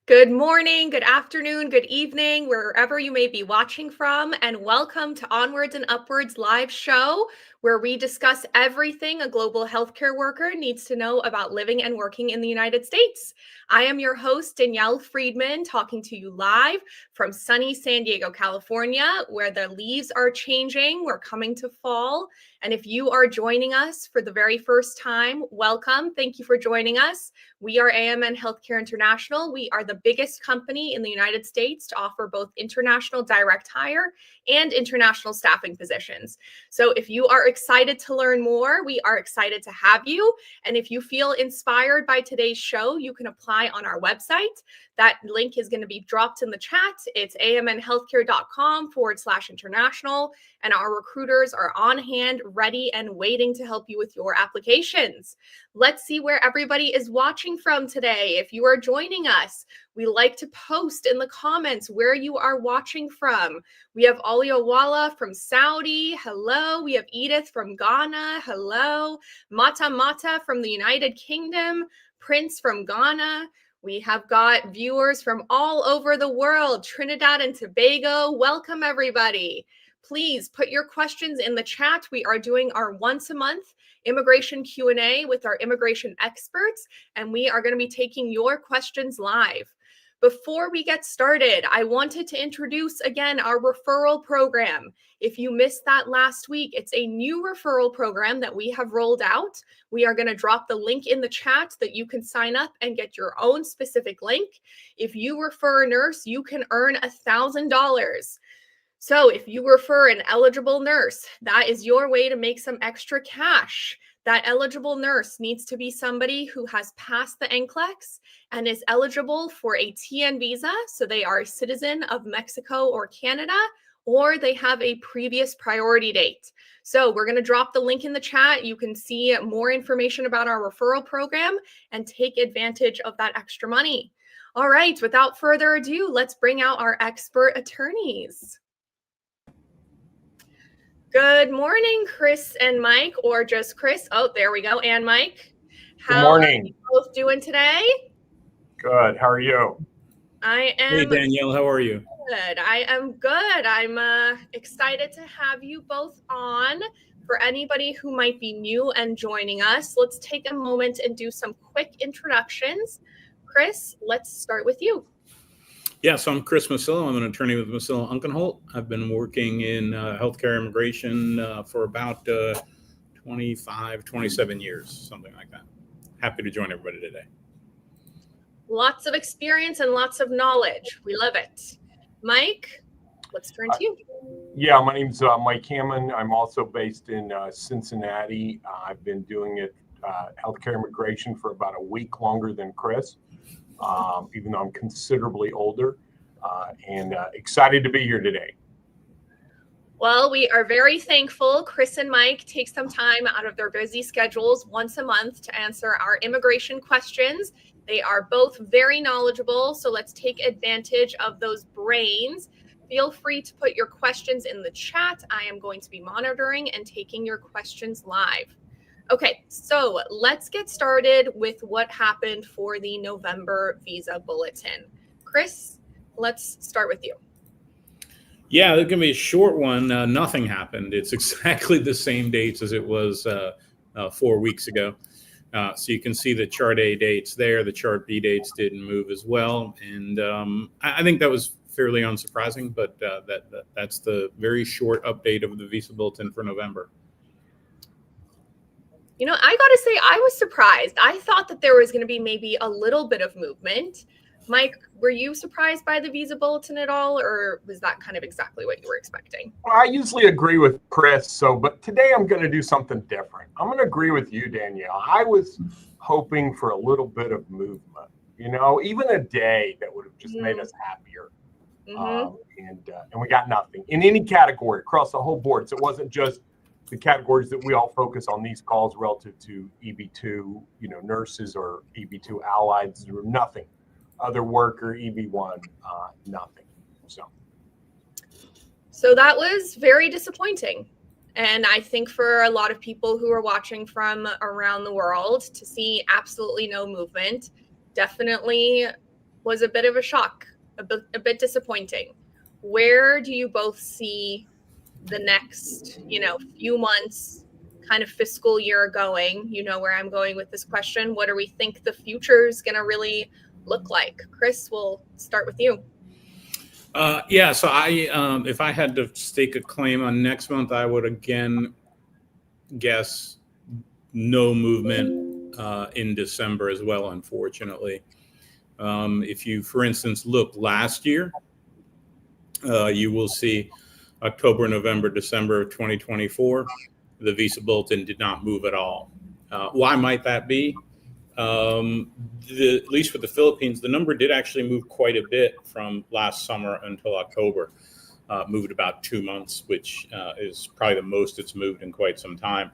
Good morning, good afternoon, good evening, wherever you may be watching from, and welcome to Onwards and Upwards live show, where we discuss everything a global healthcare worker needs to know about living and working in the United States. I am your host, Danielle Friedman, talking to you live from sunny San Diego, California, where the leaves are changing. We're coming to fall. And if you are joining us for the very first time, welcome. Thank you for joining us. We are AMN Healthcare International. We are the biggest company in the United States to offer both international direct hire and international staffing positions. So if you are excited to learn more, we are excited to have you. And if you feel inspired by today's show, you can apply on our website. That link is going to be dropped in the chat. It's amnhealthcare.com/international. And our recruiters are on hand, ready and waiting to help you with your applications. Let's see where everybody is watching from today. If you are joining us, we like to post in the comments where you are watching from. We have Aliawala from Saudi. Hello. We have Edith from Ghana. Hello. Mata Mata from the United Kingdom. Prince from Ghana. We have got viewers from all over the world, Trinidad and Tobago. Welcome, everybody. Please put your questions in the chat. We are doing our once a month immigration Q&A with our immigration experts, and we are going to be taking your questions live. Before we get started, I wanted to introduce again our referral program. If you missed that last week, it's a new referral program that we have rolled out. We are going to drop the link in the chat that you can sign up and get your own specific link. If you refer a nurse, you can earn $1,000. So if you refer an eligible nurse, that is your way to make some extra cash. That eligible nurse needs to be somebody who has passed the NCLEX and is eligible for a TN visa. So they are a citizen of Mexico or Canada, or they have a previous priority date. So we're going to drop the link in the chat. You can see more information about our referral program and take advantage of that extra money. All right, without further ado, let's bring out our expert attorneys. Good morning, Chris and Mike, or just Chris. Oh, there we go. And Mike. Good morning. How are you both doing today? Good. How are you? I am. Hey, Danielle. How are you? Good. I am good. I'm excited to have you both on. For anybody who might be new and joining us, let's take a moment and do some quick introductions. Chris, let's start with you. Yeah, so I'm Chris Musillo. I'm an attorney with Musillo and Atty. I've been working in healthcare immigration for about 25, 27 years, something like that. Happy to join everybody today. Lots of experience and lots of knowledge. We love it. Mike, let's turn to you. Yeah, my name's Mike Hammond. I'm also based in Cincinnati. I've been doing it healthcare immigration for about a week longer than Chris. Even though I'm considerably older, and excited to be here today. Well, we are very thankful Chris and Mike take some time out of their busy schedules once a month to answer our immigration questions. They are both very knowledgeable, so let's take advantage of those brains. Feel free to put your questions in the chat. I am going to be monitoring and taking your questions live. Okay, so let's get started with what happened for the November visa bulletin. Chris, let's start with you. Yeah, it's going to be a short one. Nothing happened. It's exactly the same dates as it was 4 weeks ago. So you can see the Chart A dates there. The Chart B dates didn't move as well. And I think that was fairly unsurprising, but that's the very short update of the visa bulletin for November. You know, I got to say, I was surprised. I thought that there was going to be maybe a little bit of movement. Mike, were you surprised by the visa bulletin at all, or was that kind of exactly what you were expecting? Well, I usually agree with Chris, but today I'm going to do something different. I'm going to agree with you, Danielle. I was hoping for a little bit of movement, even a day that would have just made us happier. And we got nothing in any category across the whole board. So it wasn't just the categories that we all focus on these calls relative to EB2, nurses or EB2 allies, nothing. Other worker, EB1, nothing. So that was very disappointing. And I think for a lot of people who are watching from around the world to see absolutely no movement definitely was a bit of a shock, a bit disappointing. Where do you both see the next, few months, kind of fiscal year going? You know where I'm going with this question. What do we think the future is going to really look like? Chris, we'll start with you. So if I had to stake a claim on next month, I would again guess no movement in December as well, unfortunately. If you, for instance, look last year, you will see October, November, December of 2024, the Visa Bulletin did not move at all. Why might that be? At least for the Philippines, the number did actually move quite a bit from last summer until October. Moved about 2 months, which is probably the most it's moved in quite some time.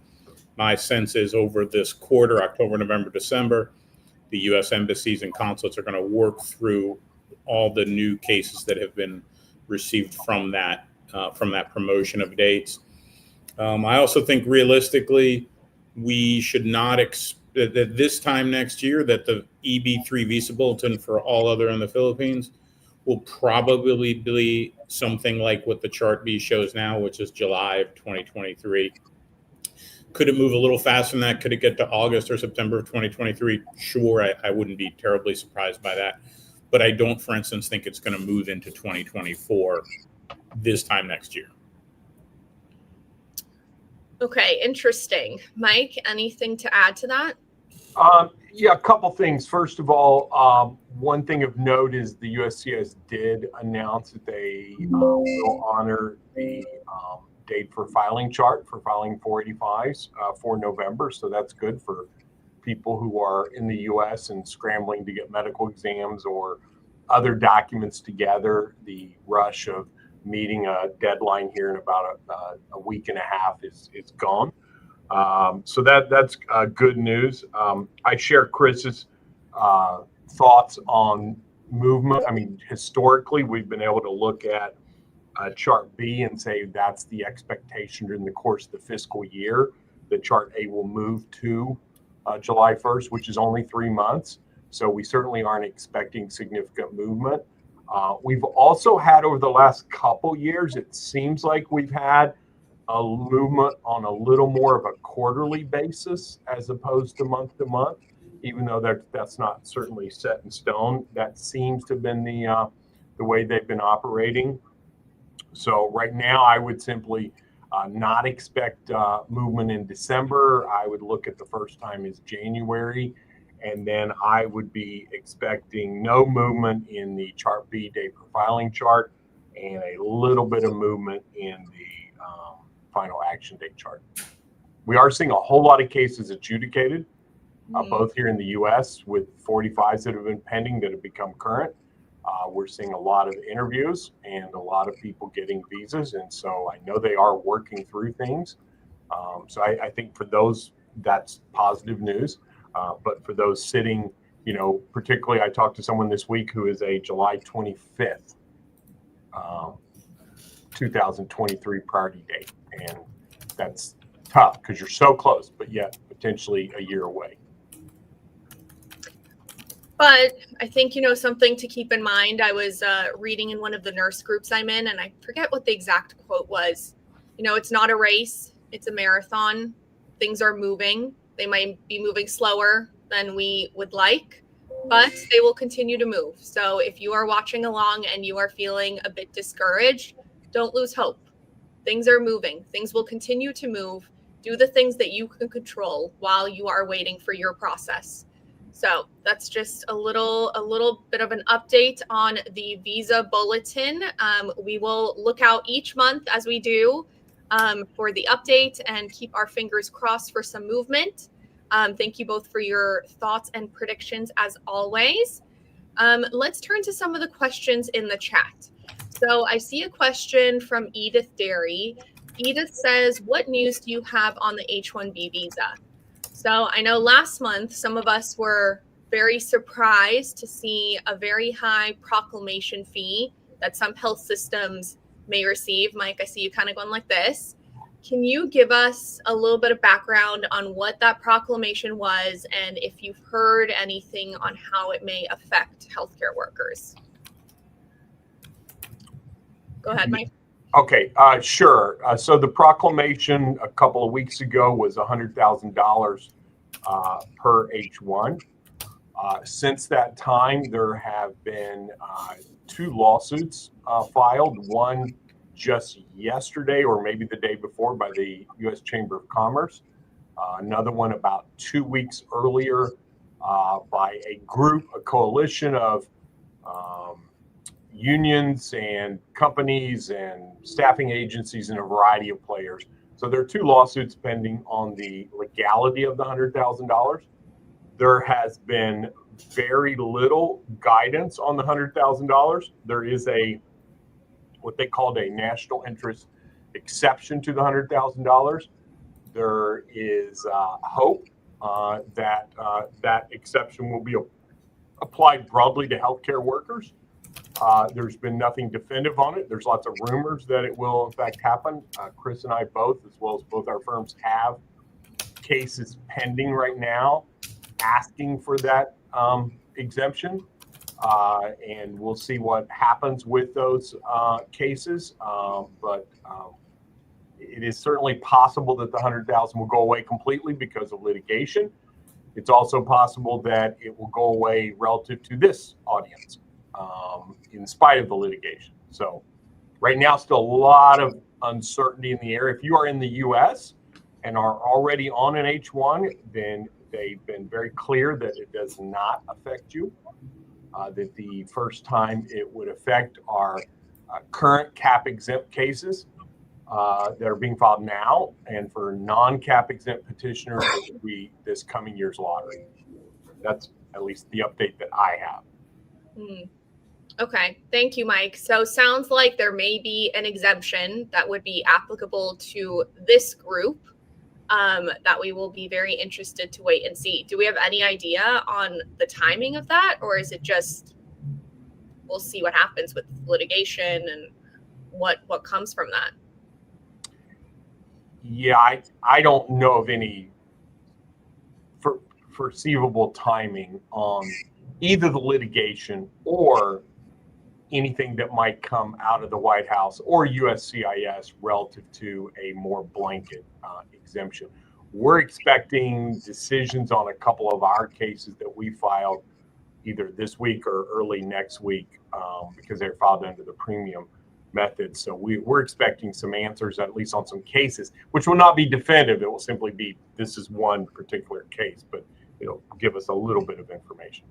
My sense is over this quarter, October, November, December, the U.S. embassies and consulates are going to work through all the new cases that have been received from that promotion of dates. I also think realistically, we should not expect that this time next year that the EB3 Visa Bulletin for all other in the Philippines will probably be something like what the Chart B shows now, which is July of 2023. Could it move a little faster than that? Could it get to August or September of 2023? Sure, I wouldn't be terribly surprised by that. But I don't, for instance, think it's going to move into 2024 this time next year. Okay, interesting. Mike, anything to add to that? A couple things. First of all, one thing of note is the USCIS did announce that they will honor the date for filing chart for filing 485s for November. So that's good for people who are in the U.S. and scrambling to get medical exams or other documents together. The rush of meeting a deadline here in about a week and a half is gone. So that's good news. I share Chris's thoughts on movement. I mean, historically, we've been able to look at Chart B and say that's the expectation during the course of the fiscal year that Chart A will move to July 1st, which is only 3 months. So we certainly aren't expecting significant movement. We've also had over the last couple years, it seems like we've had a movement on a little more of a quarterly basis as opposed to month, even though that's not certainly set in stone. That seems to have been the way they've been operating. So right now, I would simply not expect movement in December. I would look at the first time as January, and then I would be expecting no movement in the Chart B date for filing chart and a little bit of movement in the final action date chart. We are seeing a whole lot of cases adjudicated, both here in the U.S. with 45s that have been pending that have become current. We're seeing a lot of interviews and a lot of people getting visas. And so I know they are working through things. So I think for those, that's positive news. But for those sitting, particularly I talked to someone this week who is a July 25th, 2023 priority date. And that's tough because you're so close, but yet potentially a year away. But I think, something to keep in mind. I was reading in one of the nurse groups I'm in, and I forget what the exact quote was. It's not a race, it's a marathon. Things are moving. They might be moving slower than we would like, but they will continue to move. So if you are watching along and you are feeling a bit discouraged, don't lose hope. Things are moving. Things will continue to move. Do the things that you can control while you are waiting for your process. So that's just a little bit of an update on the visa bulletin. We will look out each month as we do for the update and keep our fingers crossed for some movement. Thank you both for your thoughts and predictions as always. Let's turn to some of the questions in the chat. So I see a question from Edith Derry. Edith says, what news do you have on the H-1B visa? So I know last month, some of us were very surprised to see a very high proclamation fee that some health systems may receive. Mike, I see you kind of going like this. can you give us a little bit of background on what that proclamation was and if you've heard anything on how it may affect healthcare workers? Go ahead, Mike. Okay, sure. So the proclamation a couple of weeks ago was $100,000 per H1. Since that time, there have been 2 lawsuits filed, one just yesterday or maybe the day before by the U.S. Chamber of Commerce, another one about 2 weeks earlier by a coalition of unions and companies and staffing agencies and a variety of players. So there are 2 lawsuits pending on the legality of the $100,000. There has been very little guidance on the $100,000. There is what they called a national interest exception to the $100,000. There is hope that that exception will be applied broadly to healthcare workers. There's been nothing definitive on it. There's lots of rumors that it will in fact happen. Chris and I both, as well as both our firms, have cases pending right now asking for that exemption. And we'll see what happens with those cases. But it is certainly possible that the $100,000 will go away completely because of litigation. It's also possible that it will go away relative to this audience, in spite of the litigation. So right now, still a lot of uncertainty in the air. If you are in the U.S. and are already on an H1, then they've been very clear that it does not affect you. That the first time it would affect are current cap exempt cases that are being filed now, and for non-cap exempt petitioners, it will be this coming year's lottery. That's at least the update that I have. Okay, thank you, Mike. So sounds like there may be an exemption that would be applicable to this group that we will be very interested to wait and see. Do we have any idea on the timing of that, or is it just we'll see what happens with litigation and what comes from that? Yeah, I don't know of any foreseeable timing on either the litigation or anything that might come out of the White House or USCIS relative to a more blanket exemption. We're expecting decisions on a couple of our cases that we filed either this week or early next week because they're filed under the premium method. So we're expecting some answers, at least on some cases, which will not be definitive. It will simply be, this is one particular case, but it'll give us a little bit of information.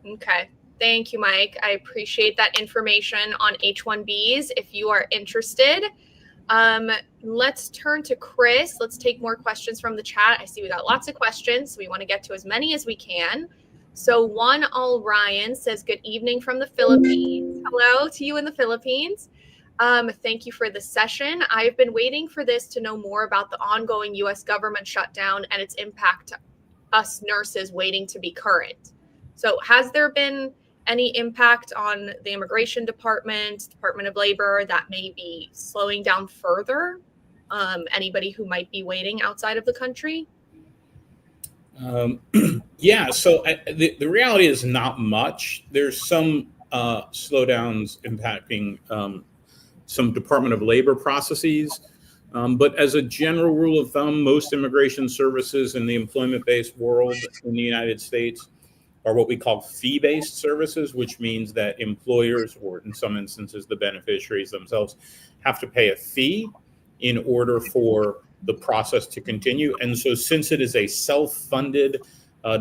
Okay. Thank you, Mike. I appreciate that information on H-1Bs. If you are interested, let's turn to Chris. Let's take more questions from the chat. I see we got lots of questions, so we want to get to as many as we can. So One All Ryan says, good evening from the Philippines. Hello to you in the Philippines. Thank you for the session. I've been waiting for this to know more about the ongoing U.S. government shutdown and its impact to us nurses waiting to be current. So has there been any impact on the Immigration Department, Department of Labor that may be slowing down further anybody who might be waiting outside of the country? Yeah, so the reality is not much. There's some slowdowns impacting some Department of Labor processes. But as a general rule of thumb, most immigration services in the employment-based world in the United States are what we call fee-based services, which means that employers, or in some instances, the beneficiaries themselves, have to pay a fee in order for the process to continue. And so since it is a self-funded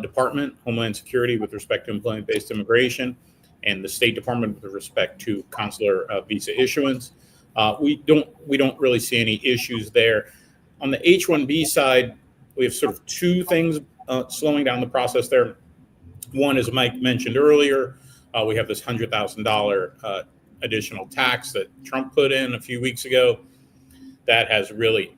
department, Homeland Security with respect to employment-based immigration, and the State Department with respect to consular visa issuance, we don't really see any issues there. On the H-1B side, we have sort of two things slowing down the process there. One, as Mike mentioned earlier, we have this $100,000 additional tax that Trump put in a few weeks ago. That has really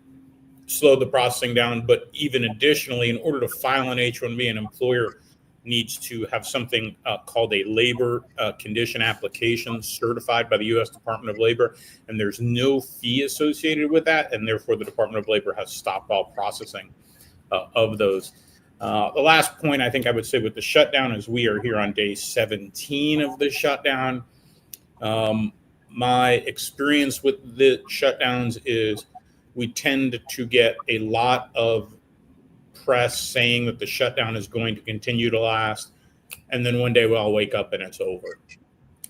slowed the processing down. But even additionally, in order to file an H-1B, an employer needs to have something called a labor condition application certified by the U.S. Department of Labor, and there's no fee associated with that, and therefore the Department of Labor has stopped all processing of those. The last point I think I would say with the shutdown is we are here on day 17 of the shutdown. My experience with the shutdowns is we tend to get a lot of press saying that the shutdown is going to continue to last, and then one day we'll all wake up and it's over.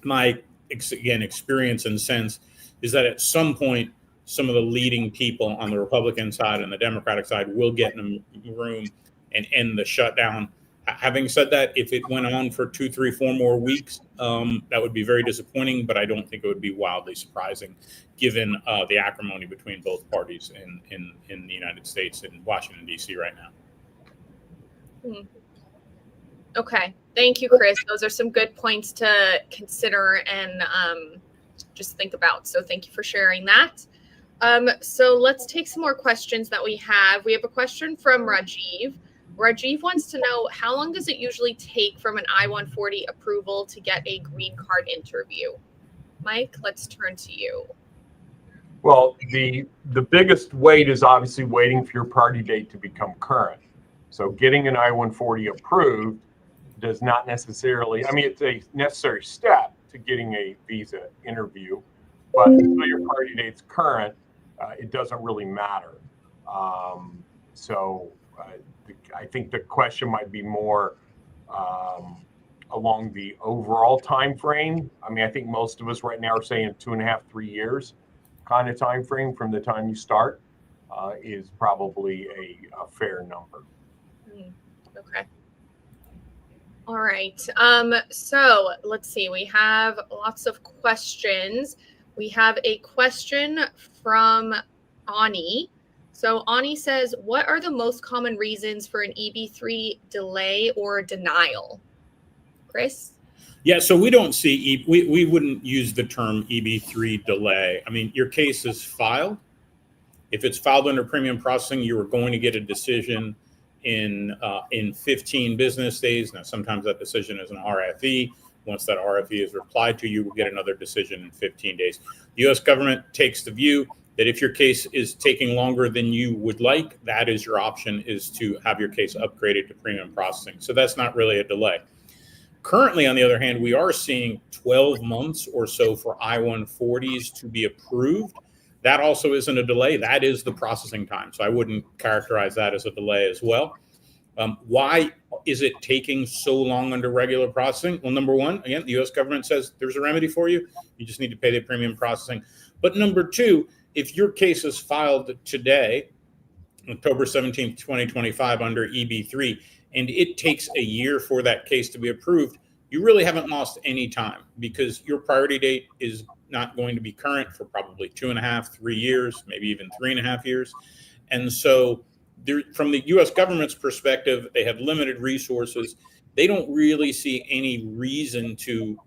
My experience and sense is that at some point some of the leading people on the Republican side and the Democratic side will get in a room and end the shutdown. Having said that, if it went on for 2, 3, 4 more weeks, that would be very disappointing, but I don't think it would be wildly surprising given the acrimony between both parties in the United States and Washington, D.C. right now. Okay. Thank you, Chris. Those are some good points to consider and just think about. So thank you for sharing that. So let's take some more questions that we have. We have a question from Rajiv. Rajiv wants to know, how long does it usually take from an I-140 approval to get a green card interview? Mike, let's turn to you. Well, the biggest wait is obviously waiting for your priority date to become current. So getting an I-140 approved does not necessarily, I mean, it's a necessary step to getting a visa interview, but until your priority date's current, it doesn't really matter. I think the question might be more along the overall time frame. I mean, I think most of us right now are saying 2.5, 3 years kind of time frame from the time you start is probably a fair number. Okay. All right. So let's see. We have lots of questions. We have a question from Ani. So Ani says, what are the most common reasons for an EB3 delay or denial? Chris? Yeah, so we don't see, we wouldn't use the term EB3 delay. I mean, your case is filed. If it's filed under premium processing, you are going to get a decision in 15 business days. Now, sometimes that decision is an RFE. Once that RFE is replied to, you will get another decision in 15 days. The U.S. government takes the view that if your case is taking longer than you would like, that is your option, is to have your case upgraded to premium processing. So that's not really a delay. Currently, on the other hand, we are seeing 12 months or so for I-140s to be approved. That also isn't a delay. That is the processing time. So I wouldn't characterize that as a delay as well. Why is it taking so long under regular processing? Well, number one, again, the U.S. government says there's a remedy for you. You just need to pay the premium processing. But number two, if your case is filed today, October 17th, 2025, under EB3, and it takes a year for that case to be approved, you really haven't lost any time, because your priority date is not going to be current for probably 2.5, 3 years, maybe even 3.5 years. And so from the U.S. government's perspective, they have limited resources. They don't really see any reason to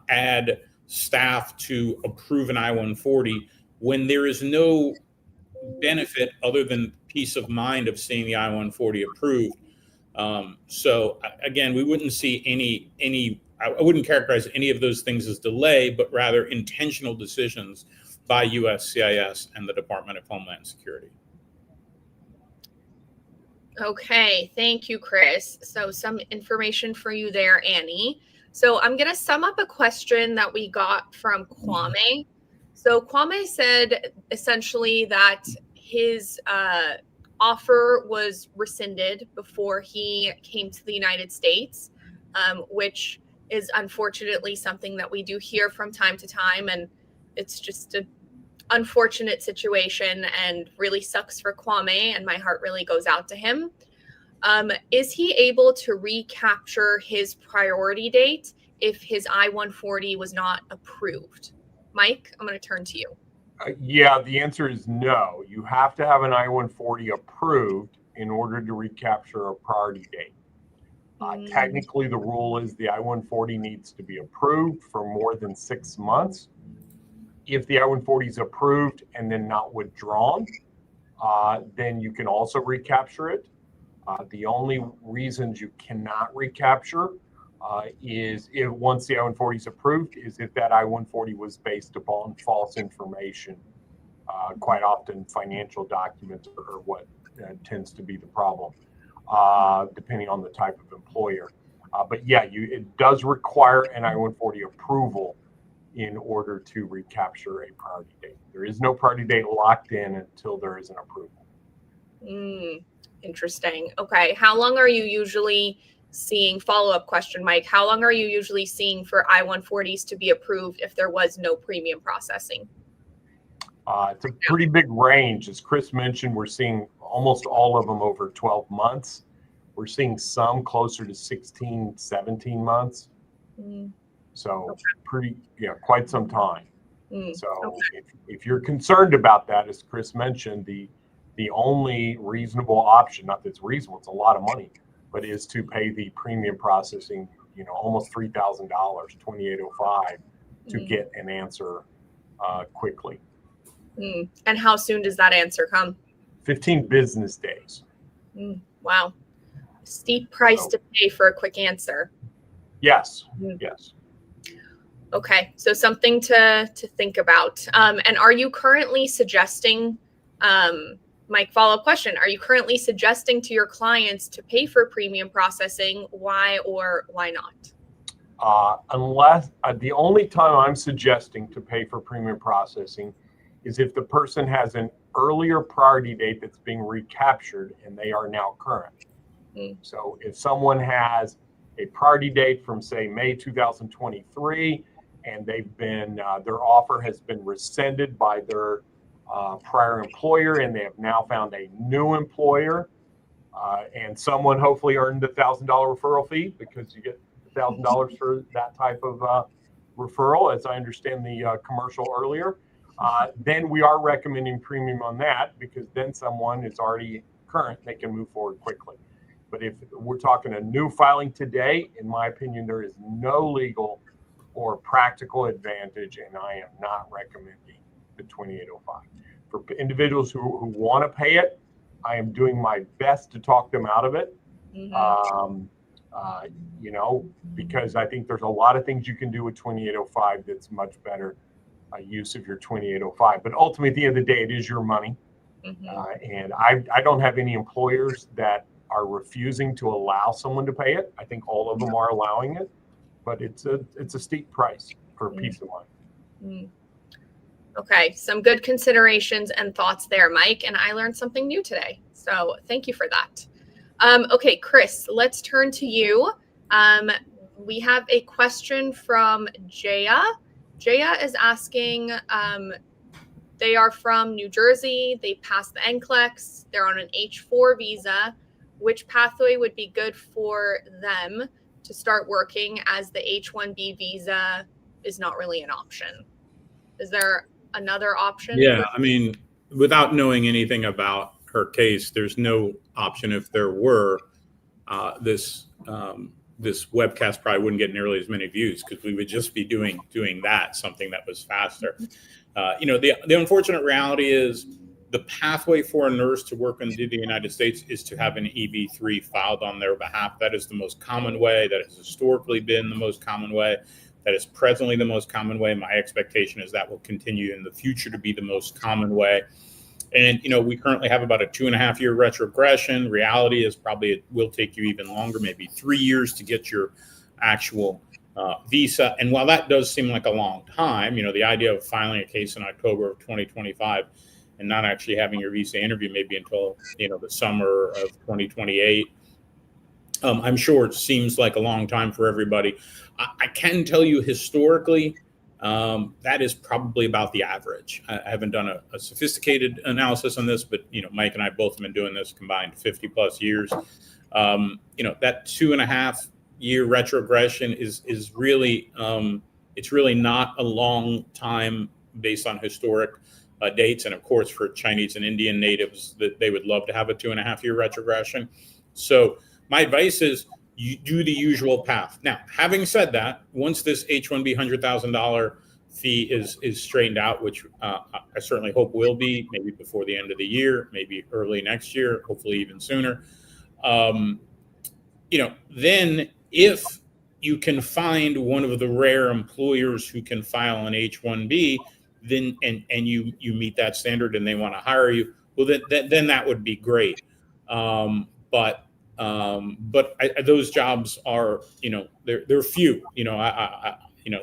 add staff to approve an I-140 when there is no benefit other than peace of mind of seeing the I-140 approved. So again, we wouldn't see I wouldn't characterize any of those things as delay, but rather intentional decisions by USCIS and the Department of Homeland Security. Okay, thank you, Chris. So some information for you there, Annie. So I'm going to sum up a question that we got from Kwame. So Kwame said essentially that his offer was rescinded before he came to the United States, which is unfortunately something that we do hear from time to time. And it's just an unfortunate situation and really sucks for Kwame, and my heart really goes out to him. Is he able to recapture his priority date if his I-140 was not approved? Mike, I'm going to turn to you. Yeah, the answer is no. You have to have an I-140 approved in order to recapture a priority date. Technically, the rule is the I-140 needs to be approved for more than 6 months. If the I-140 is approved and then not withdrawn, then you can also recapture it. The only reasons you cannot recapture is if once the I-140 is approved, is if that I-140 was based upon false information. Quite often financial documents are what tends to be the problem, depending on the type of employer. But yeah, it does require an I-140 approval in order to recapture a priority date. There is no priority date locked in until there is an approval. Interesting. Okay. How long are you usually seeing, follow-up question, Mike, how long are you usually seeing for I-140s to be approved if there was no premium processing? It's a pretty big range. As Chris mentioned, we're seeing almost all of them over 12 months. We're seeing some closer to 16, 17 months. So quite some time. So if you're concerned about that, as Chris mentioned, the only reasonable option, not that it's reasonable, it's a lot of money, but is to pay the premium processing, almost $3,000, $2,805 to get an answer quickly. And how soon does that answer come? 15 business days. Wow. Steep price to pay for a quick answer. Yes. Yes. Okay. So something to think about. And are you currently suggesting, Mike, follow-up question, are you currently suggesting to your clients to pay for premium processing? Why or why not? Unless the only time I'm suggesting to pay for premium processing is if the person has an earlier priority date that's being recaptured and they are now current. So if someone has a priority date from, say, May 2023, and they've been their offer has been rescinded by their prior employer, and they have now found a new employer, and someone hopefully earned the $1,000 referral fee, because you get $1,000 for that type of referral, as I understand the commercial earlier. Then we are recommending premium on that, because then someone is already current, they can move forward quickly. But if we're talking a new filing today, in my opinion, there is no legal or practical advantage, and I am not recommending the 2805. For individuals who want to pay it, I am doing my best to talk them out of it. Because I think there's a lot of things you can do with 2805 that's much better use of your 2805. But ultimately, at the end of the day, it is your money. And I don't have any employers that are refusing to allow someone to pay it. I think all of them are allowing it, but it's a steep price for peace of mind. Okay, some good considerations and thoughts there, Mike, and I learned something new today, so thank you for that. Okay, Chris, let's turn to you. We have a question from Jaya. Jaya is asking, they are from New Jersey, they passed the NCLEX, they're on an H-4 visa. Which pathway would be good for them to start working, as the H-1B visa is not really an option? Is there another option? Yeah, I mean, without knowing anything about her case, there's no option. If there were, this webcast probably wouldn't get nearly as many views, because we would just be doing that, something that was faster. The unfortunate reality is the pathway for a nurse to work in the United States is to have an EB-3 filed on their behalf. That is the most common way. That has historically been the most common way. That is presently the most common way. My expectation is that will continue in the future to be the most common way. And, we currently have about a 2.5-year retrogression. Reality is probably it will take you even longer, maybe 3 years, to get your actual visa. And while that does seem like a long time, the idea of filing a case in October of 2025 and not actually having your visa interview maybe until, the summer of 2028, I'm sure it seems like a long time for everybody. I can tell you historically, that is probably about the average. I haven't done a sophisticated analysis on this, but, Mike and I both have been doing this combined 50 plus years. That 2.5-year retrogression is really, it's really not a long time based on historic dates. And of course, for Chinese and Indian natives, that they would love to have a 2.5-year retrogression. So my advice is you do the usual path. Now, having said that, once this H-1B $100,000 fee is straightened out, which I certainly hope will be, maybe before the end of the year, maybe early next year, hopefully even sooner, Then if you can find one of the rare employers who can file an H-1B, then and you meet that standard and they want to hire you, well, then that would be great. But those jobs are, they're few.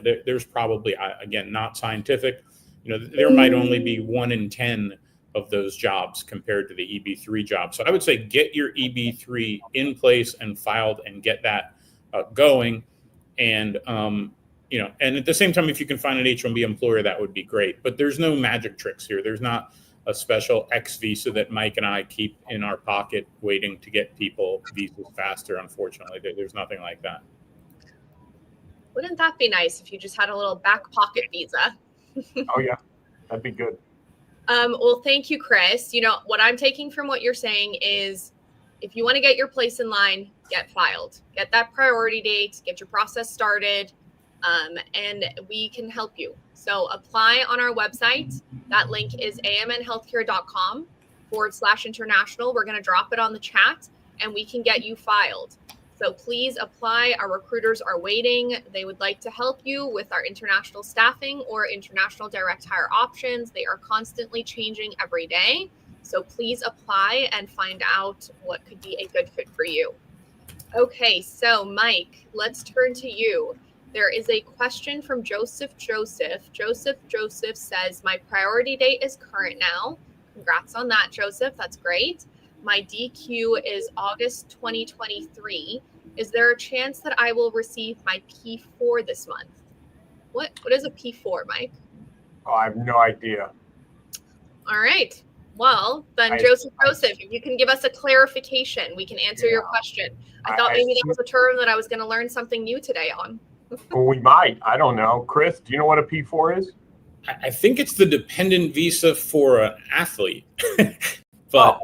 There's probably, again, not scientific. There might only be 1 in 10 of those jobs compared to the EB3 job. So I would say get your EB3 in place and filed and get that going. And, and at the same time, if you can find an H-1B employer, that would be great. But there's no magic tricks here. There's not a special X visa that Mike and I keep in our pocket waiting to get people visas faster. Unfortunately, there's nothing like that. Wouldn't that be nice if you just had a little back pocket visa? Oh, yeah, that'd be good. Well, thank you, Chris. What I'm taking from what you're saying is if you want to get your place in line, get filed, get that priority date, get your process started, and we can help you. So apply on our website. That link is amnhealthcare.com/international. We're going to drop it on the chat and we can get you filed. So please apply. Our recruiters are waiting. They would like to help you with our international staffing or international direct hire options. They are constantly changing every day. So please apply and find out what could be a good fit for you. Okay, so Mike, let's turn to you. There is a question from Joseph. Joseph says, my priority date is current now. Congrats on that, Joseph. That's great. My DQ is August 2023. Is there a chance that I will receive my P4 this month? What is a P4, Mike? Oh, I have no idea. All right. Well, then Joseph, if you can give us a clarification, we can answer your question. I thought maybe that was a term that I was going to learn something new today on. Well, we might. I don't know. Chris, do you know what a P4 is? I think it's the dependent visa for an athlete. But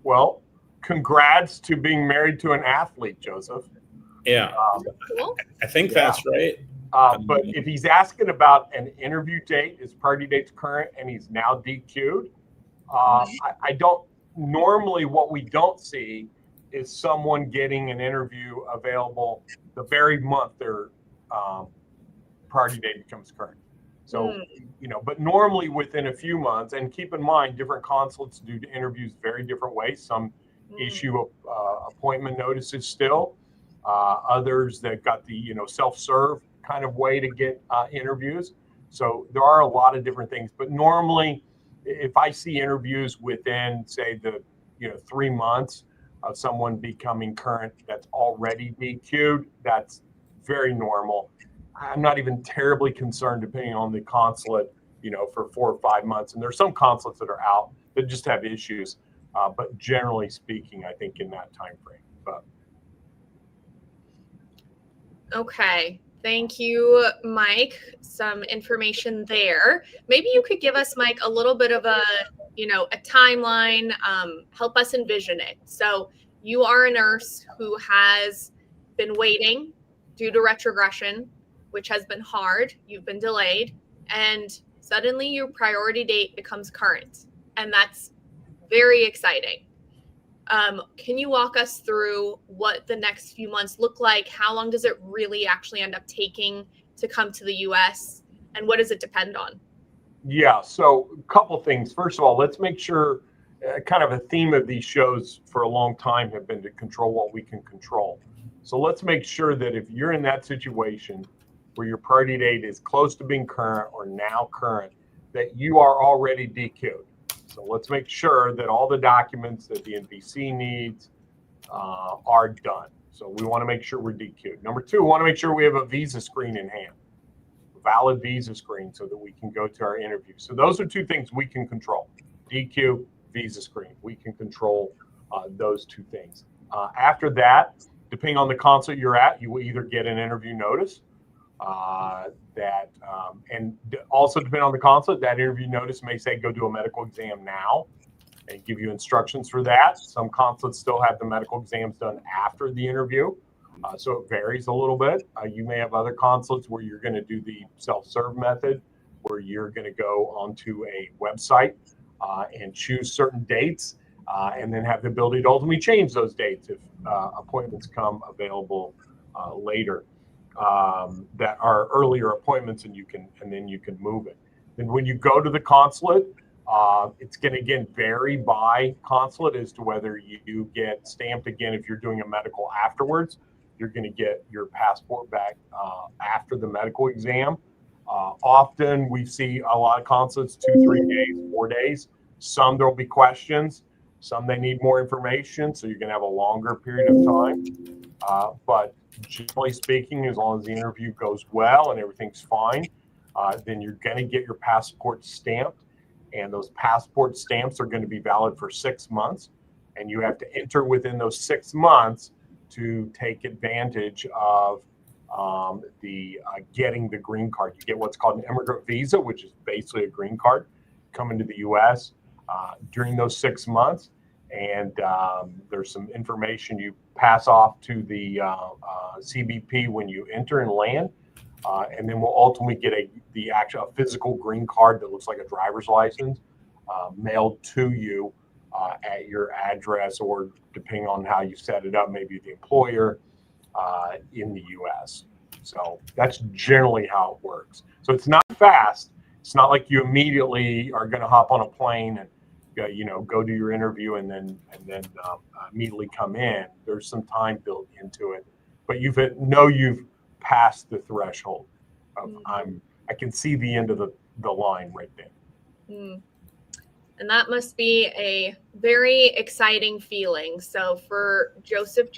well, congrats to being married to an athlete, Joseph. Yeah, cool. I think that's right. But if he's asking about an interview date, his party date's current, and he's now DQ'd, I don't. Normally, what we don't see is someone getting an interview available the very month their party date becomes current. So, but normally within a few months, and keep in mind, different consulates do interviews very different ways. Some issue appointment notices still. Others that got the, self-serve kind of way to get interviews. So there are a lot of different things. But normally, if I see interviews within, say, the 3 months of someone becoming current that's already DQ'd, that's very normal. I'm not even terribly concerned, depending on the consulate, for 4 or 5 months. And there's some consulates that are out that just have issues. But generally speaking, I think in that time frame. But okay. Thank you, Mike. Some information there. Maybe you could give us, Mike, a little bit of a timeline, help us envision it. So you are a nurse who has been waiting due to retrogression, which has been hard. You've been delayed, and suddenly your priority date becomes current. And that's very exciting. Can you walk us through what the next few months look like? How long does it really actually end up taking to come to the U.S.? And what does it depend on? Yeah, so a couple things. First of all, let's make sure, kind of a theme of these shows for a long time have been to control what we can control. So let's make sure that if you're in that situation where your party date is close to being current or now current, that you are already DQ'd. So let's make sure that all the documents that the NBC needs are done. So we want to make sure we're DQ'd. Number two, we want to make sure we have a visa screen in hand, a valid visa screen, so that we can go to our interview. So those are two things we can control: DQ, visa screen. We can control those two things. After that, depending on the consulate you're at, you will either get an interview notice and also depending on the consulate, that interview notice may say go do a medical exam now and give you instructions for that. Some consulates still have the medical exams done after the interview, so it varies a little bit. You may have other consulates where you're going to do the self-serve method, where you're going to go onto a website and choose certain dates. and then have the ability to ultimately change those dates if appointments come available later that are earlier appointments, and then you can move it. Then when you go to the consulate, it's going to again vary by consulate as to whether you get stamped again. If you're doing a medical afterwards, you're going to get your passport back after the medical exam. Often we see a lot of consulates 2, 3 days, 4 days. Some there'll be questions. Some they need more information, so you're going to have a longer period of time. But generally speaking, as long as the interview goes well and everything's fine, then you're going to get your passport stamped. And those passport stamps are going to be valid for 6 months. And you have to enter within those 6 months to take advantage of getting the green card. You get what's called an immigrant visa, which is basically a green card, coming to the U.S. During those 6 months. And there's some information you pass off to the CBP when you enter and land. And then we'll ultimately get the actual physical green card that looks like a driver's license mailed to you at your address, or depending on how you set it up, maybe the employer in the U.S. So that's generally how it works. So it's not fast. It's not like you immediately are going to hop on a plane and go do your interview and then immediately come in. There's some time built into it, but you've passed the threshold of I can see the end of the line right there. And that must be a very exciting feeling. So for Joseph,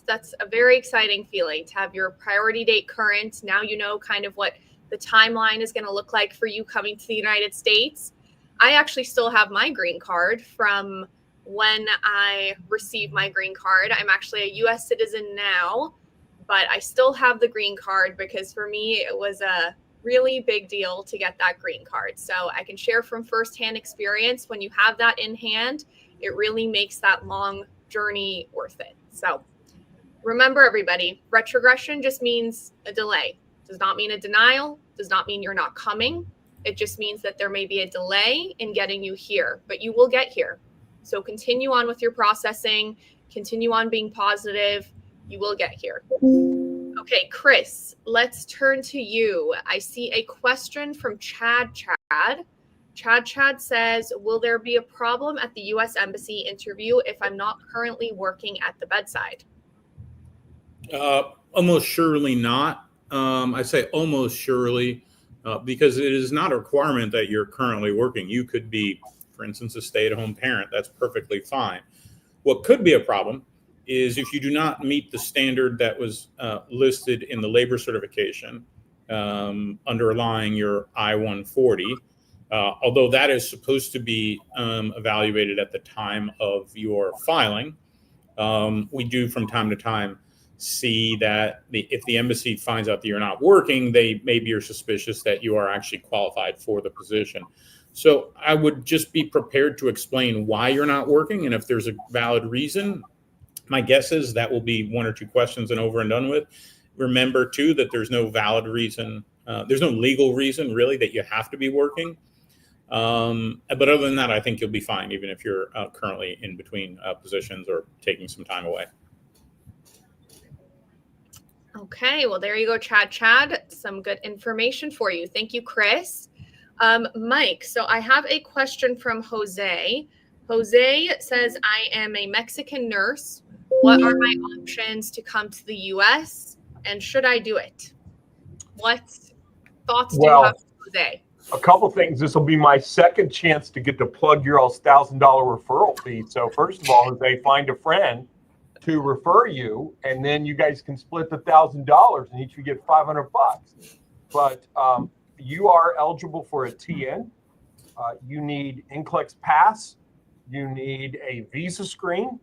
that's a very exciting feeling to have your priority date current. Now you know kind of what the timeline is going to look like for you coming to the United States. I actually still have my green card from when I received my green card. I'm actually a U.S. citizen now, but I still have the green card because for me, it was a really big deal to get that green card. So I can share from firsthand experience. When you have that in hand, it really makes that long journey worth it. So remember, everybody, retrogression just means a delay. Does not mean a denial, does not mean you're not coming. It just means that there may be a delay in getting you here, but you will get here. So continue on with your processing, continue on being positive. You will get here. Okay, Chris, let's turn to you. I see a question from Chad. Chad says, will there be a problem at the U.S. Embassy interview if I'm not currently working at the bedside? Almost surely not. I say almost surely because it is not a requirement that you're currently working. You could be, for instance, a stay-at-home parent. That's perfectly fine. What could be a problem is if you do not meet the standard that was listed in the labor certification underlying your I-140, although that is supposed to be evaluated at the time of your filing. We do from time to time see that if the embassy finds out that you're not working, they maybe are suspicious that you are actually qualified for the position. So I would just be prepared to explain why you're not working, and if there's a valid reason. My guess is that will be 1 or 2 questions and over and done with. Remember, too, that there's no valid reason. There's no legal reason, really, that you have to be working. But other than that, I think you'll be fine, even if you're currently in between positions or taking some time away. Okay, well, there you go, Chad. Some good information for you. Thank you, Chris. Mike, so I have a question from Jose. Jose says, I am a Mexican nurse. What are my options to come to the U.S. and should I do it? What thoughts do you have, Jose? A couple things. This will be my second chance to get to plug your all's $1,000 referral fee. So first of all, Jose, find a friend to refer you, and then you guys can split the $1,000 and each you get $500. But you are eligible for a TN. You need NCLEX pass. You need a visa screen.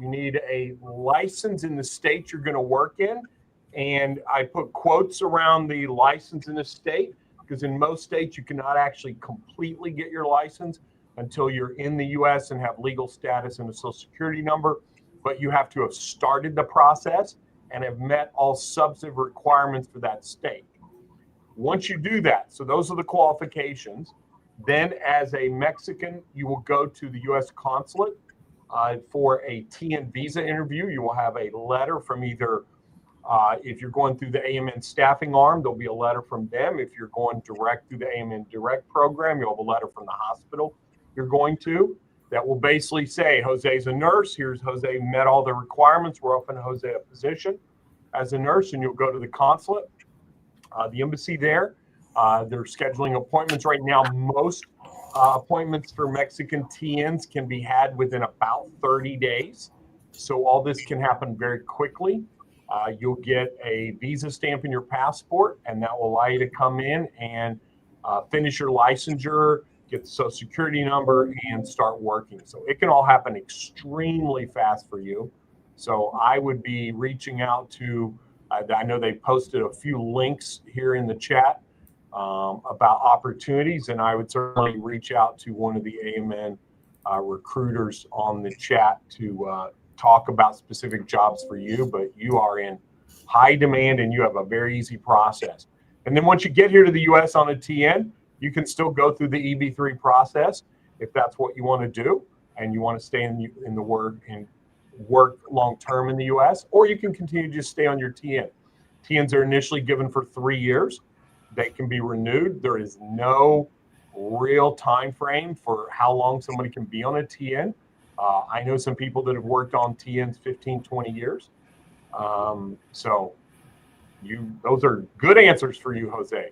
You need a license in the state you're going to work in. And I put quotes around the license in the state because in most states you cannot actually completely get your license until you're in the U.S. and have legal status and a social security number. But you have to have started the process and have met all substantive requirements for that state. Once you do that, so those are the qualifications, then as a Mexican, you will go to the U.S. consulate for a TN visa interview, you will have a letter from either, if you're going through the AMN staffing arm, there'll be a letter from them. If you're going direct through the AMN direct program, you'll have a letter from the hospital you're going to that will basically say, Jose's a nurse. Here's Jose met all the requirements. We're offering Jose a position as a nurse, and you'll go to the consulate, the embassy there. They're scheduling appointments right now. Most appointments for Mexican TNs can be had within about 30 days. So all this can happen very quickly. You'll get a visa stamp in your passport, and that will allow you to come in and finish your licensure, get the social security number, and start working. So it can all happen extremely fast for you. So I would be reaching out to, I know they posted a few links here in the chat about opportunities, and I would certainly reach out to one of the AMN recruiters on the chat to talk about specific jobs for you. But you are in high demand, and you have a very easy process. And then once you get here to the U.S. on a TN, you can still go through the EB3 process if that's what you want to do, and you want to stay in the work long term in the U.S., or you can continue to just stay on your TN. TNs are initially given for 3 years. They can be renewed. There is no real time frame for how long somebody can be on a TN. I know some people that have worked on TNs 15, 20 years. So those are good answers for you, Jose.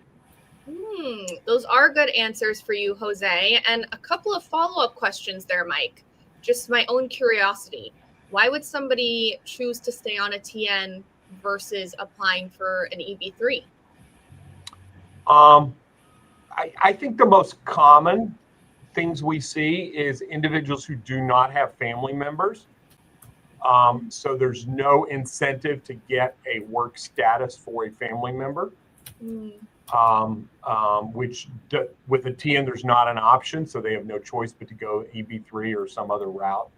Those are good answers for you, Jose. And a couple of follow-up questions there, Mike. Just my own curiosity. Why would somebody choose to stay on a TN versus applying for an EB3? I think the most common things we see is individuals who do not have family members. So there's no incentive to get a work status for a family member, which with a TN, there's not an option. So they have no choice but to go EB3 or some other route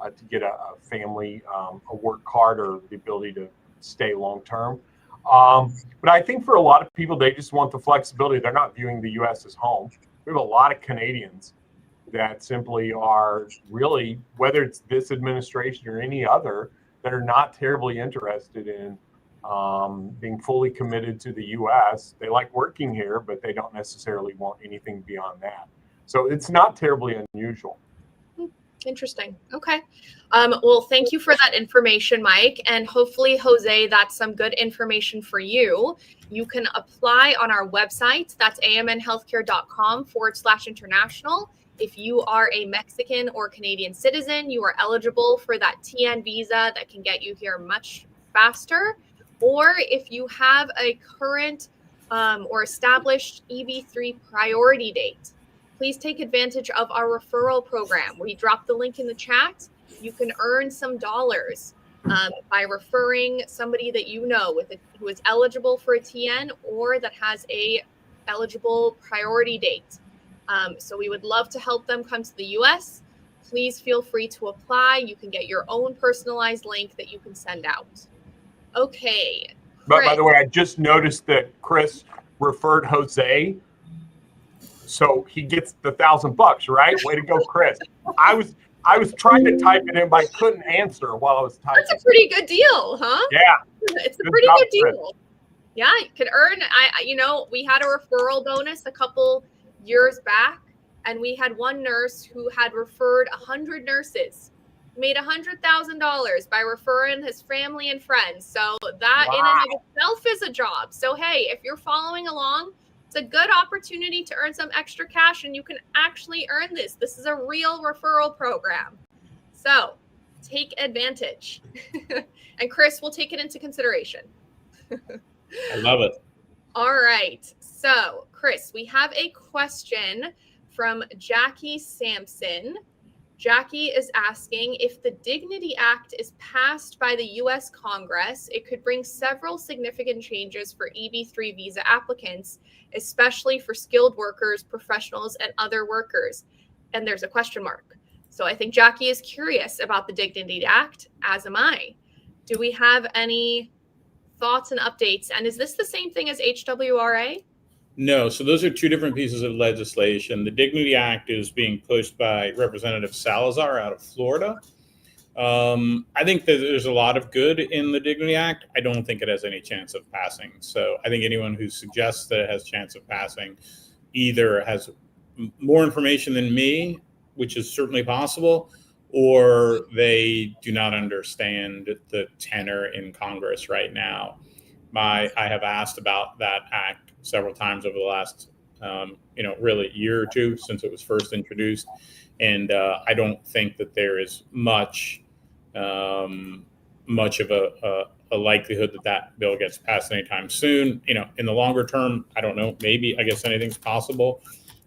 to get a family, a work card, or the ability to stay long term. But I think for a lot of people, they just want the flexibility. They're not viewing the U.S. as home. We have a lot of Canadians that simply are really, whether it's this administration or any other, that are not terribly interested in being fully committed to the U.S. They like working here, but they don't necessarily want anything beyond that. So it's not terribly unusual. Interesting. Okay. Well, thank you for that information, Mike. And hopefully, Jose, that's some good information for you. You can apply on our website. That's amnhealthcare.com/international. If you are a Mexican or Canadian citizen, you are eligible for that TN visa that can get you here much faster. Or if you have a current or established EB3 priority date, please take advantage of our referral program. We dropped the link in the chat. You can earn some dollars by referring somebody that you know who is eligible for a TN or that has a eligible priority date. So we would love to help them come to the US. Please feel free to apply. You can get your own personalized link that you can send out. Okay. But by the way, I just noticed that Chris referred Jose, so he gets the $1,000, right? Way to go, Chris. I was trying to type it in, but I couldn't answer while I was typing. That's a pretty good deal, huh? Yeah. It's a pretty good deal. Chris. Yeah, you could earn. We had a referral bonus a couple years back, and we had one nurse who had referred 100 nurses, made $100,000 by referring his family and friends. So that in and of itself is a job. So hey, if you're following along, it's a good opportunity to earn some extra cash, and you can actually earn this. This is a real referral program. So take advantage. And Chris will take it into consideration. I love it. All right. So, Chris, we have a question from Jackie Sampson. Jackie is asking, if the Dignity Act is passed by the U.S. Congress, it could bring several significant changes for EB3 visa applicants, especially for skilled workers, professionals, and other workers. And there's a question mark. So I think Jackie is curious about the Dignity Act, as am I. Do we have any thoughts and updates? And is this the same thing as HWRA? No, so those are two different pieces of legislation. The Dignity Act is being pushed by Representative Salazar out of Florida. I think that there's a lot of good in the Dignity Act. I don't think it has any chance of passing. So I think anyone who suggests that it has a chance of passing either has more information than me, which is certainly possible, or they do not understand the tenor in Congress right now. I have asked about that act several times over the last, really year or two since it was first introduced. And I don't think that there is much of a likelihood that bill gets passed anytime soon. In the longer term, I don't know. Maybe, I guess anything's possible.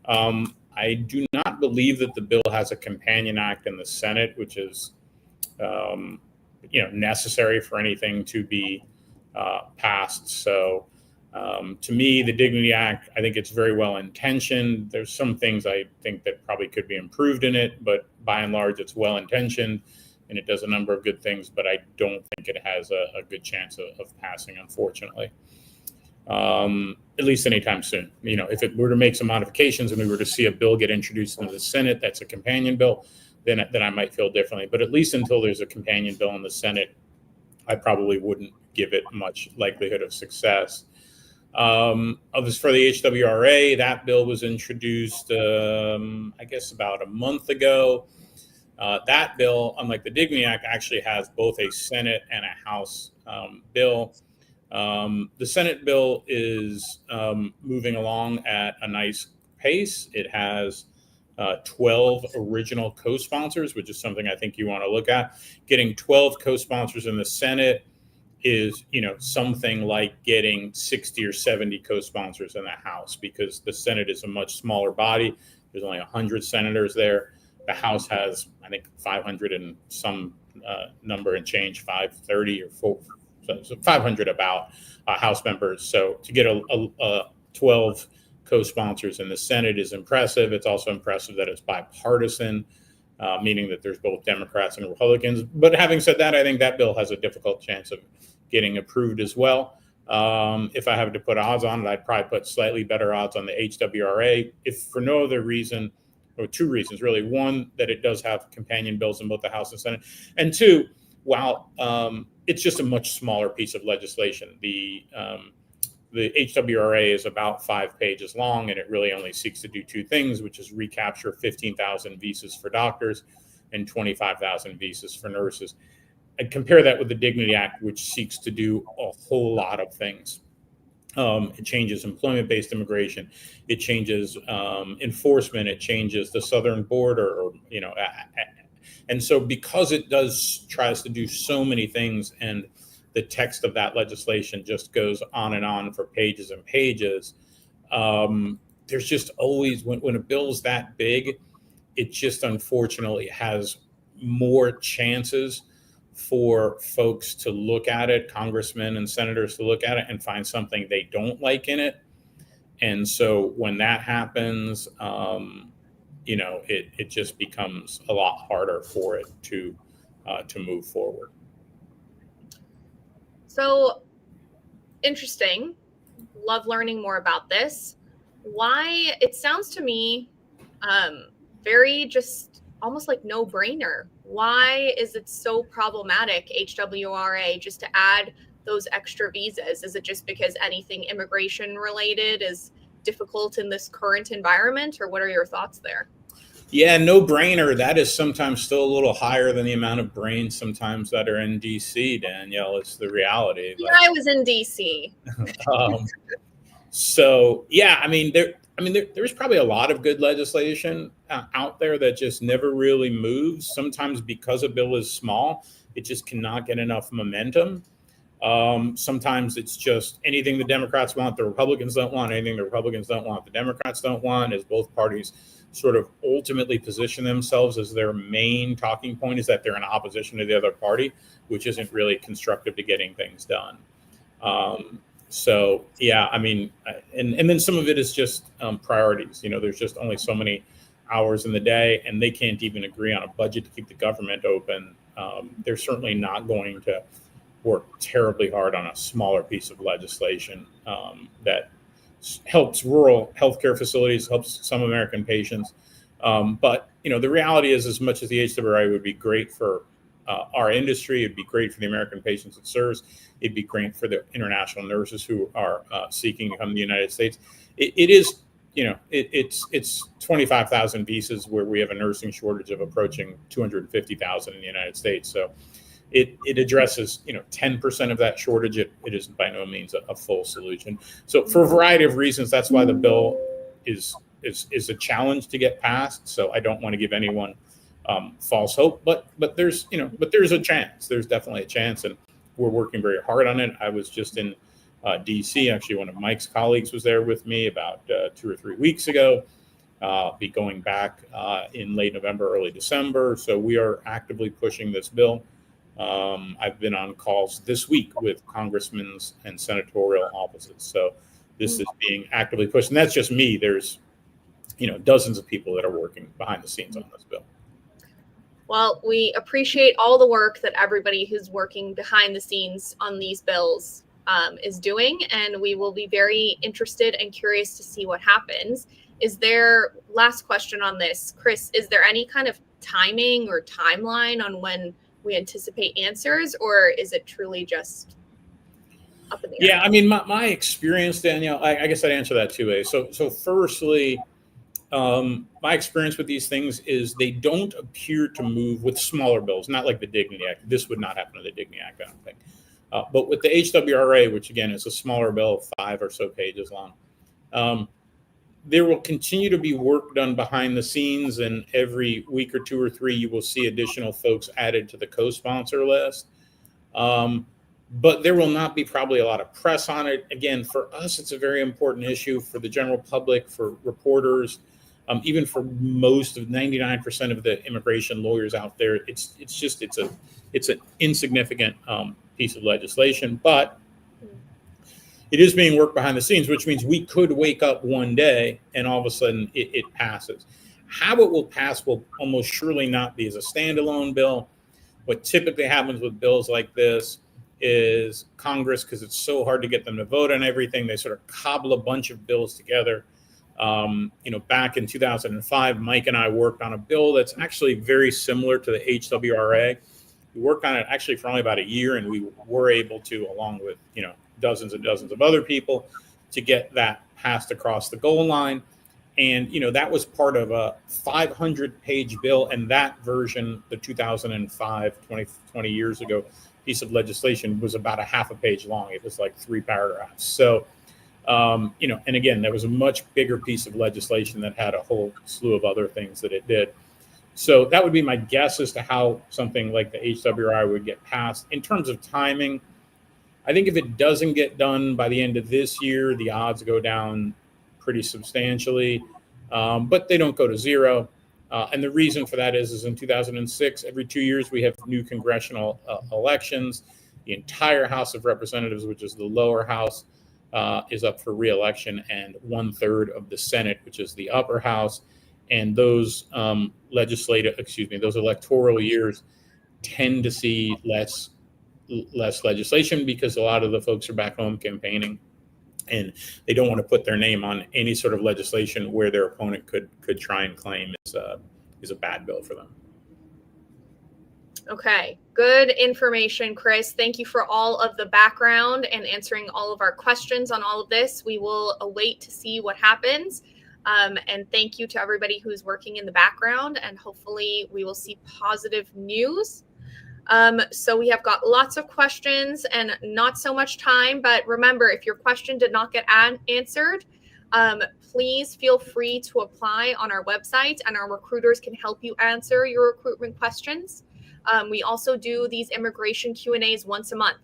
I do not believe that the bill has a companion act in the Senate, which is, necessary for anything to be passed. So to me, the Dignity Act, I think it's very well intentioned. There's some things I think that probably could be improved in it, but by and large, it's well intentioned and it does a number of good things, but I don't think it has a good chance of passing, unfortunately. At least anytime soon. If it were to make some modifications and we were to see a bill get introduced into the Senate that's a companion bill, then I might feel differently. But at least until there's a companion bill in the Senate, I probably wouldn't give it much likelihood of success. As for the HWRA, that bill was introduced, I guess about a month ago. That bill, unlike the Dignity Act, actually has both a Senate and a House bill. The Senate bill is moving along at a nice pace. It has 12 original co-sponsors, which is something I think you want to look at. Getting 12 co-sponsors in the Senate is, something like getting 60 or 70 co-sponsors in the House, because the Senate is a much smaller body. There's only 100 senators there. The House has, I think, 500 and some number and change, 530 or 4. So 500 about House members. So to get a 12 co-sponsors in the Senate is impressive. It's also impressive that it's bipartisan, meaning that there's both Democrats and Republicans. But having said that, I think that bill has a difficult chance of getting approved as well. If I have to put odds on it, I'd probably put slightly better odds on the HWRA, if for no other reason, or two reasons really. One, that it does have companion bills in both the House and Senate. And two, while it's just a much smaller piece of legislation. The HWRA is about 5 pages long, and it really only seeks to do two things, which is recapture 15,000 visas for doctors and 25,000 visas for nurses. And compare that with the Dignity Act, which seeks to do a whole lot of things. It changes employment-based immigration. It changes enforcement. It changes the southern border, and so because it tries to do so many things, and the text of that legislation just goes on and on for pages and pages, there's just always, when a bill's that big, it just unfortunately has more chances for folks to look at it, congressmen and senators to look at it and find something they don't like in it. And so when that happens, it just becomes a lot harder for it to move forward. So interesting. Love learning more about this. Why, it sounds to me very just almost like no brainer. Why is it so problematic, HWRA, just to add those extra visas? Is it just because anything immigration related is difficult in this current environment, or what are your thoughts there? Yeah, no brainer. That is sometimes still a little higher than the amount of brains sometimes that are in DC, Danielle. It's the reality. Yeah, I was in DC. So yeah, there's probably a lot of good legislation out there that just never really moves. Sometimes because a bill is small, it just cannot get enough momentum. Sometimes it's just anything the Democrats want, the Republicans don't want. Anything the Republicans don't want, the Democrats don't want, as both parties sort of ultimately position themselves as their main talking point is that they're in opposition to the other party, which isn't really constructive to getting things done. So yeah, and then some of it is just priorities. There's just only so many hours in the day, and they can't even agree on a budget to keep the government open. They're certainly not going to work terribly hard on a smaller piece of legislation that helps rural healthcare facilities, helps some American patients. But the reality is, as much as the HWRA would be great for our industry. It'd be great for the American patients it serves. It'd be great for the international nurses who are seeking to come to the United States. It is, it's 25,000 visas where we have a nursing shortage of approaching 250,000 in the United States. So it addresses 10% of that shortage. It is by no means a full solution. So for a variety of reasons, that's why the bill is a challenge to get passed. So I don't want to give anyone false hope, but there's a chance. There's definitely a chance, and we're working very hard on it. I was just in DC. Actually, one of Mike's colleagues was there with me about 2 or 3 weeks ago. Be going back in late November, early December. So we are actively pushing this bill. I've been on calls this week with congressmen's and senatorial offices. So this is being actively pushed, and that's just me. There's dozens of people that are working behind the scenes on this bill. Well, we appreciate all the work that everybody who's working behind the scenes on these bills is doing, and we will be very interested and curious to see what happens. Last question on this, Chris, is there any kind of timing or timeline on when we anticipate answers, or is it truly just up in the air? Yeah, I mean, my experience, Danielle, I guess I'd answer that two ways. So firstly, my experience with these things is they don't appear to move with smaller bills, not like the Dignity Act. This would not happen to the Dignity Act, I don't think. But with the HWRA, which again is a smaller bill, 5 or so pages long, there will continue to be work done behind the scenes, and every week or 2 or 3, you will see additional folks added to the co-sponsor list. But there will not be probably a lot of press on it. Again, for us, it's a very important issue. For the general public, for reporters, even for most of 99% of the immigration lawyers out there, it's an insignificant piece of legislation, but it is being worked behind the scenes, which means we could wake up one day and all of a sudden it passes. How it will pass will almost surely not be as a standalone bill. What typically happens with bills like this is Congress, because it's so hard to get them to vote on everything, they sort of cobble a bunch of bills together. Back in 2005, Mike and I worked on a bill that's actually very similar to the HWRA. We worked on it actually for only about a year, and we were able to, along with dozens and dozens of other people, to get that passed across the goal line. And that was part of a 500-page bill, and that version, the 2005, 20 years ago piece of legislation, was about a half a page long. It was like 3 paragraphs. So and again, there was a much bigger piece of legislation that had a whole slew of other things that it did. So that would be my guess as to how something like the HWRI would get passed. In terms of timing, I think if it doesn't get done by the end of this year, the odds go down pretty substantially, but they don't go to zero. And the reason for that is in 2006, every 2 years, we have new congressional elections. The entire House of Representatives, which is the lower house, is up for re-election, and 1/3 of the Senate, which is the upper house. And those those electoral years tend to see less legislation because a lot of the folks are back home campaigning, and they don't want to put their name on any sort of legislation where their opponent could try and claim is a bad bill for them. Okay, good information, Chris. Thank you for all of the background and answering all of our questions on all of this. We will await to see what happens. And thank you to everybody who's working in the background, and hopefully we will see positive news. So we have got lots of questions and not so much time, but remember, if your question did not get answered, please feel free to apply on our website, and our recruiters can help you answer your recruitment questions. We also do these immigration Q&As once a month.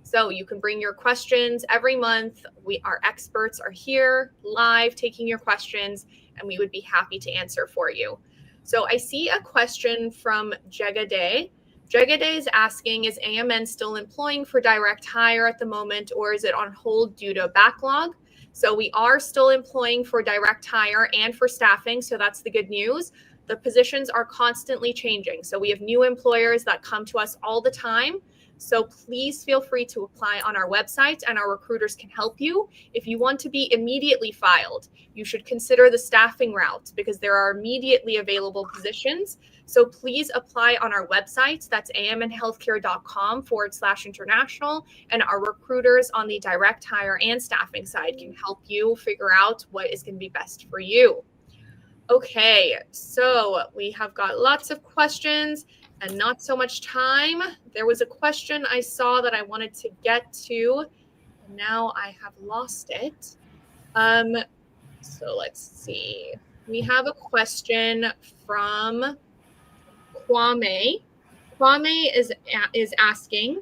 So you can bring your questions every month. Our experts are here live taking your questions, and we would be happy to answer for you. So I see a question from Jegade. Jegade is asking, is AMN still employing for direct hire at the moment, or is it on hold due to backlog? So we are still employing for direct hire and for staffing. So that's the good news. The positions are constantly changing. So we have new employers that come to us all the time. So please feel free to apply on our website, and our recruiters can help you. If you want to be immediately filed, you should consider the staffing route because there are immediately available positions. So please apply on our website. That's amnhealthcare.com/international. And our recruiters on the direct hire and staffing side can help you figure out what is going to be best for you. Okay, so we have got lots of questions and not so much time. There was a question I saw that I wanted to get to, and now I have lost it. So let's see. We have a question from Kwame. Kwame is asking,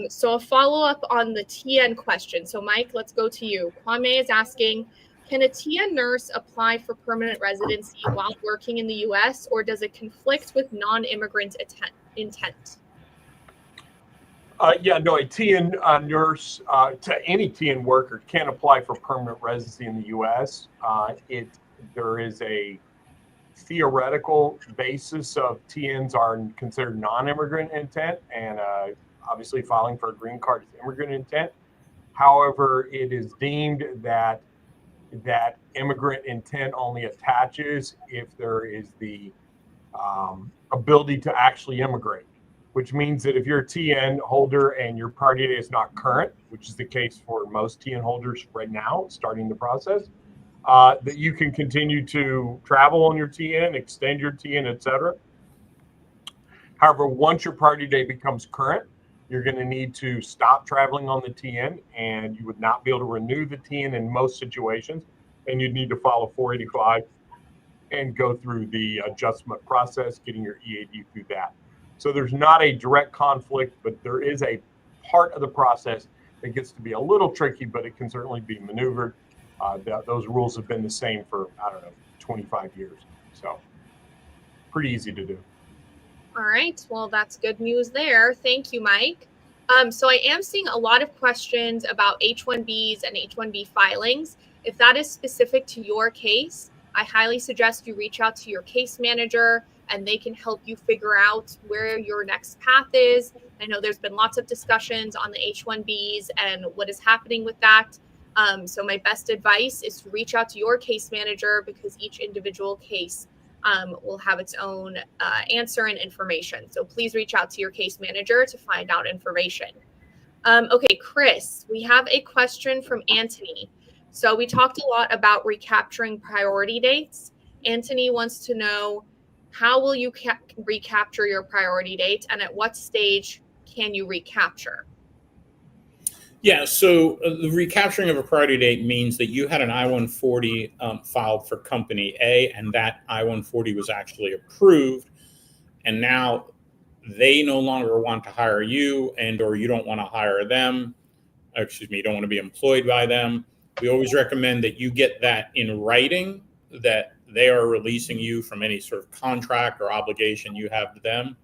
so a follow-up on the TN question. So Mike, let's go to you. Kwame is asking, can a TN nurse apply for permanent residency while working in the U.S., or does it conflict with non-immigrant intent? A TN nurse, to any TN worker, can apply for permanent residency in the U.S. There is a theoretical basis of TNs are considered non-immigrant intent, and obviously filing for a green card is immigrant intent. However, it is deemed that immigrant intent only attaches if there is the ability to actually immigrate, which means that if you're a TN holder and your priority date is not current, which is the case for most TN holders right now, starting the process, that you can continue to travel on your TN, extend your TN, etc. However, once your priority date becomes current, you're going to need to stop traveling on the TN, and you would not be able to renew the TN in most situations, and you'd need to file a 485 and go through the adjustment process, getting your EAD through that. So there's not a direct conflict, but there is a part of the process that gets to be a little tricky, but it can certainly be maneuvered. Those rules have been the same for, 25 years. So pretty easy to do. All right. Well, that's good news there. Thank you, Mike. So I am seeing a lot of questions about H-1Bs and H-1B filings. If that is specific to your case, I highly suggest you reach out to your case manager and they can help you figure out where your next path is. I know there's been lots of discussions on the H-1Bs and what is happening with that. So my best advice is to reach out to your case manager because each individual case will have its own answer and information. So please reach out to your case manager to find out information. Okay, Chris, we have a question from Anthony. So we talked a lot about recapturing priority dates. Anthony wants to know, how will you recapture your priority date, and at what stage can you recapture? Yeah, so the recapturing of a priority date means that you had an I-140 filed for Company A, and that I-140 was actually approved, and now they no longer want to hire you, or you don't want to hire them. You don't want to be employed by them. We always recommend that you get that in writing, that they are releasing you from any sort of contract or obligation you have to them.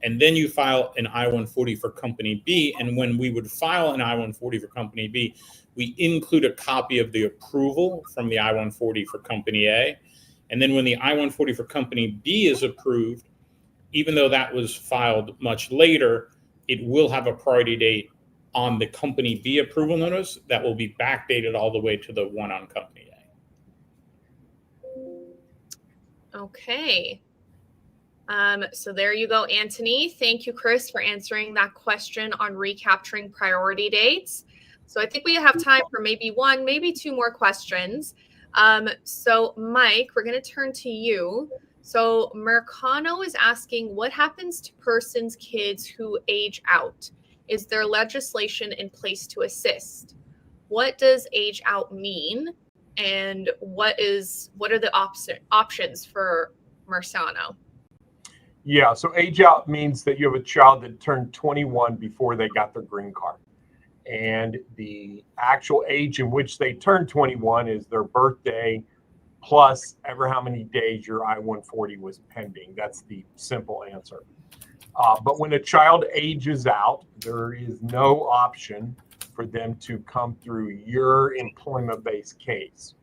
And then you file an I-140 for Company B. And when we would file an I-140 for Company B, we include a copy of the approval from the I-140 for Company A. And then when the I-140 for Company B is approved, even though that was filed much later, it will have a priority date on the Company B approval notice that will be backdated all the way to the one on Company A. Okay. So there you go, Anthony. Thank you, Chris, for answering that question on recapturing priority dates. So I think we have time for maybe one, maybe two more questions. So Mike, we're going to turn to you. So Mercano is asking, what happens to persons' kids who age out? Is there legislation in place to assist? What does age out mean? And what are the options for Mercano? Yeah, so age out means that you have a child that turned 21 before they got their green card. And the actual age in which they turn 21 is their birthday plus ever how many days your I-140 was pending. That's the simple answer. But when a child ages out, there is no option for them to come through your employment-based case.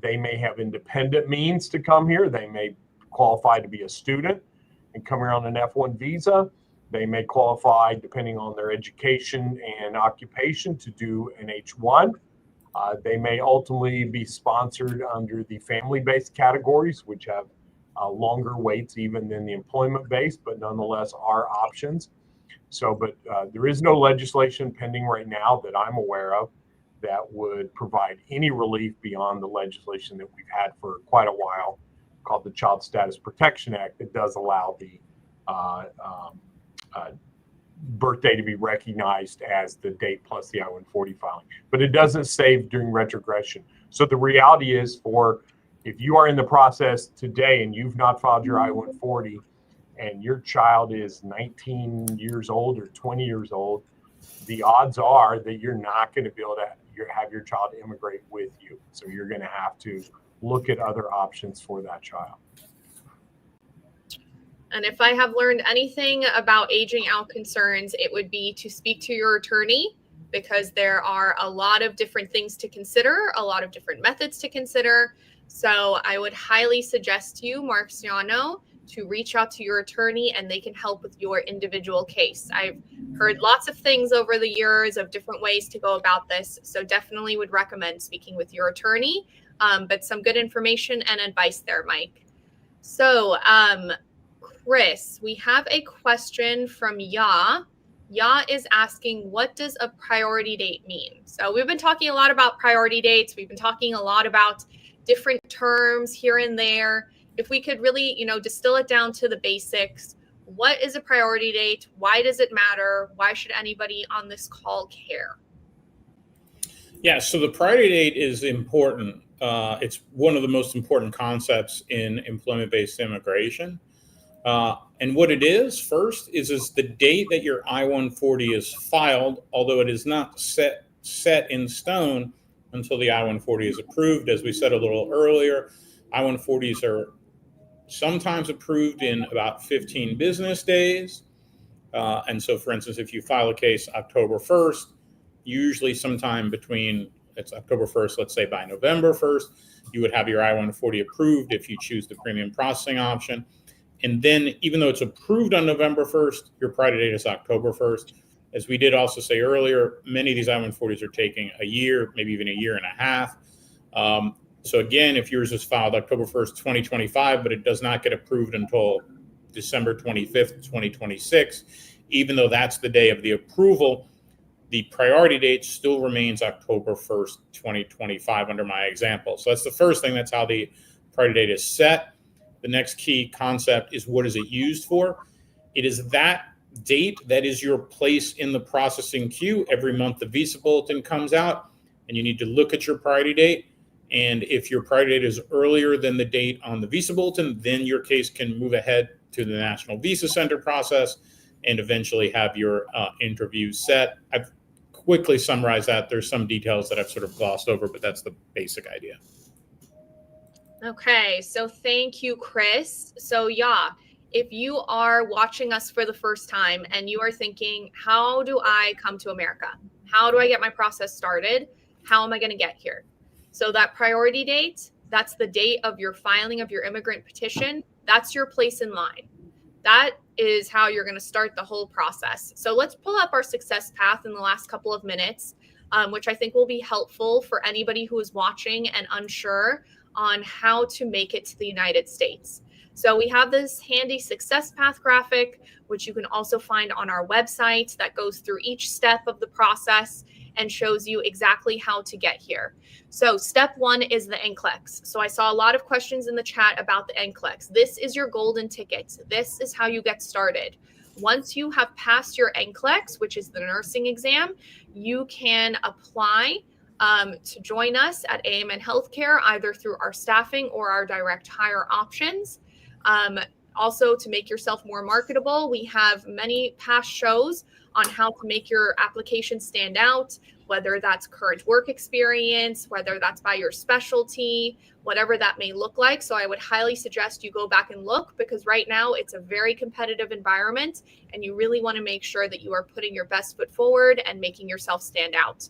They may have independent means to come here. They may qualify to be a student and come here on an F1 visa, They may qualify, depending on their education and occupation, to do an H1. They may ultimately be sponsored under the family-based categories, which have longer waits even than the employment-based, but nonetheless are options. But there is no legislation pending right now that I'm aware of that would provide any relief beyond the legislation that we've had for quite a while, called the Child Status Protection Act, that does allow the birthday to be recognized as the date plus the I-140 filing. But it doesn't save during retrogression. So the reality is, if you are in the process today and you've not filed your I-140 and your child is 19 years old or 20 years old, the odds are that you're not going to be able to have your child immigrate with you. So you're going to have to look at other options for that child. And if I have learned anything about aging out concerns, it would be to speak to your attorney, because there are a lot of different things to consider, a lot of different methods to consider. So I would highly suggest to you, Marciano, to reach out to your attorney and they can help with your individual case. I've heard lots of things over the years of different ways to go about this. So definitely would recommend speaking with your attorney, but some good information and advice there, Mike. So, Chris, we have a question from Ya. Ya is asking, what does a priority date mean? So we've been talking a lot about priority dates. We've been talking a lot about different terms here and there. If we could really, distill it down to the basics, what is a priority date? Why does it matter? Why should anybody on this call care? Yeah, so the priority date is important. It's one of the most important concepts in employment-based immigration. And what it is, first, is the date that your I-140 is filed, although it is not set in stone until the I-140 is approved. As we said a little earlier, I-140s are sometimes approved in about 15 business days. And so, for instance, if you file a case October 1st, usually sometime between, it's October 1st, let's say by November 1st, you would have your I-140 approved if you choose the premium processing option. And then, even though it's approved on November 1st, your priority date is October 1st. As we did also say earlier, many of these I-140s are taking a year, maybe even a year and a half. So again, if yours is filed October 1st, 2025, but it does not get approved until December 25th, 2026, even though that's the day of the approval, the priority date still remains October 1st, 2025 under my example. So that's the first thing. That's how the priority date is set. The next key concept is, what is it used for? It is that date that is your place in the processing queue. Every month the visa bulletin comes out and you need to look at your priority date. And if your priority date is earlier than the date on the visa bulletin, then your case can move ahead to the National Visa Center process and eventually have your interview set. I've quickly summarized that. There's some details that I've sort of glossed over, but that's the basic idea. Okay, so thank you, Chris. So yeah, if you are watching us for the first time and you are thinking, how do I come to America? How do I get my process started? How am I going to get here? So that priority date, that's the date of your filing of your immigrant petition. That's your place in line. That is how you're going to start the whole process. So let's pull up our success path in the last couple of minutes, which I think will be helpful for anybody who is watching and unsure on how to make it to the United States. So we have this handy success path graphic, which you can also find on our website, that goes through each step of the process and shows you exactly how to get here. So step one is the NCLEX. So I saw a lot of questions in the chat about the NCLEX. This is your golden ticket. This is how you get started. Once you have passed your NCLEX, which is the nursing exam, you can apply to join us at AMN Healthcare, either through our staffing or our direct hire options. Also, to make yourself more marketable, we have many past shows on how to make your application stand out, whether that's current work experience, whether that's by your specialty, whatever that may look like. So I would highly suggest you go back and look, because right now it's a very competitive environment and you really want to make sure that you are putting your best foot forward and making yourself stand out.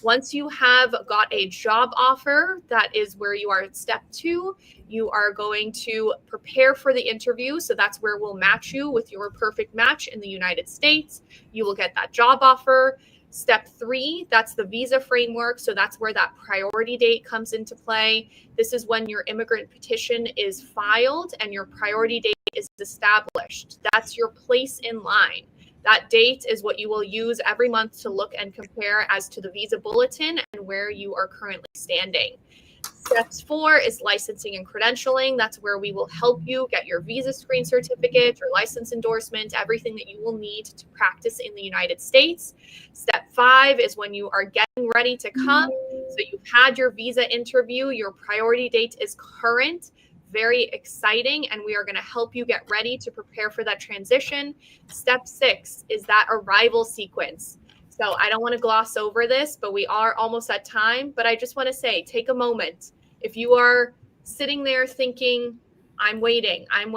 Once you have got a job offer, that is where you are at step 2. You are going to prepare for the interview. So that's where we'll match you with your perfect match in the United States. You will get that job offer. Step 3, that's the visa framework. So that's where that priority date comes into play. This is when your immigrant petition is filed and your priority date is established. That's your place in line. That date is what you will use every month to look and compare as to the visa bulletin and where you are currently standing. Steps 4 is licensing and credentialing. That's where we will help you get your visa screen certificate, your license endorsement, everything that you will need to practice in the United States. Step 5 is when you are getting ready to come. So you've had your visa interview, your priority date is current. Very exciting, and we are going to help you get ready to prepare for that transition. Step 6 is that arrival sequence. So I don't want to gloss over this, but we are almost at time. But I just want to say, take a moment. If you are sitting there thinking, I'm waiting, I'm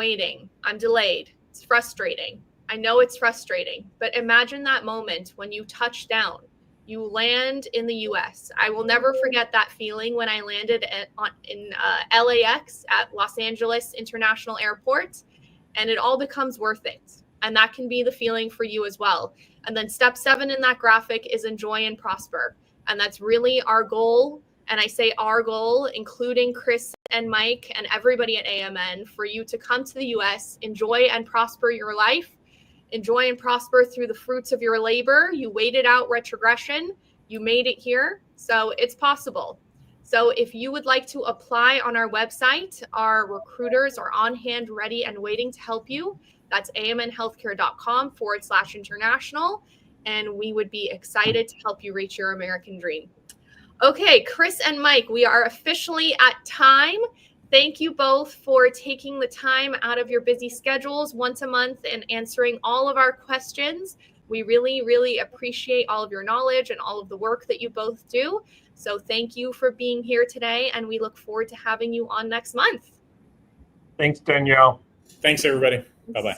delayed, it's frustrating. I know it's frustrating, but imagine that moment when you touch down. You land in the U.S. I will never forget that feeling when I landed in LAX at Los Angeles International Airport, and it all becomes worth it. And that can be the feeling for you as well. And then step 7 in that graphic is enjoy and prosper. And that's really our goal. And I say our goal, including Chris and Mike and everybody at AMN, for you to come to the U.S., enjoy and prosper your life. Enjoy and prosper through the fruits of your labor. You waited out retrogression. You made it here. So it's possible. So if you would like to apply on our website, our recruiters are on hand, ready, and waiting to help you. That's amnhealthcare.com/international. And we would be excited to help you reach your American dream. Okay, Chris and Mike, we are officially at time. Thank you both for taking the time out of your busy schedules once a month and answering all of our questions. We really, really appreciate all of your knowledge and all of the work that you both do. So thank you for being here today, and we look forward to having you on next month. Thanks, Danielle. Thanks, everybody. Bye-bye.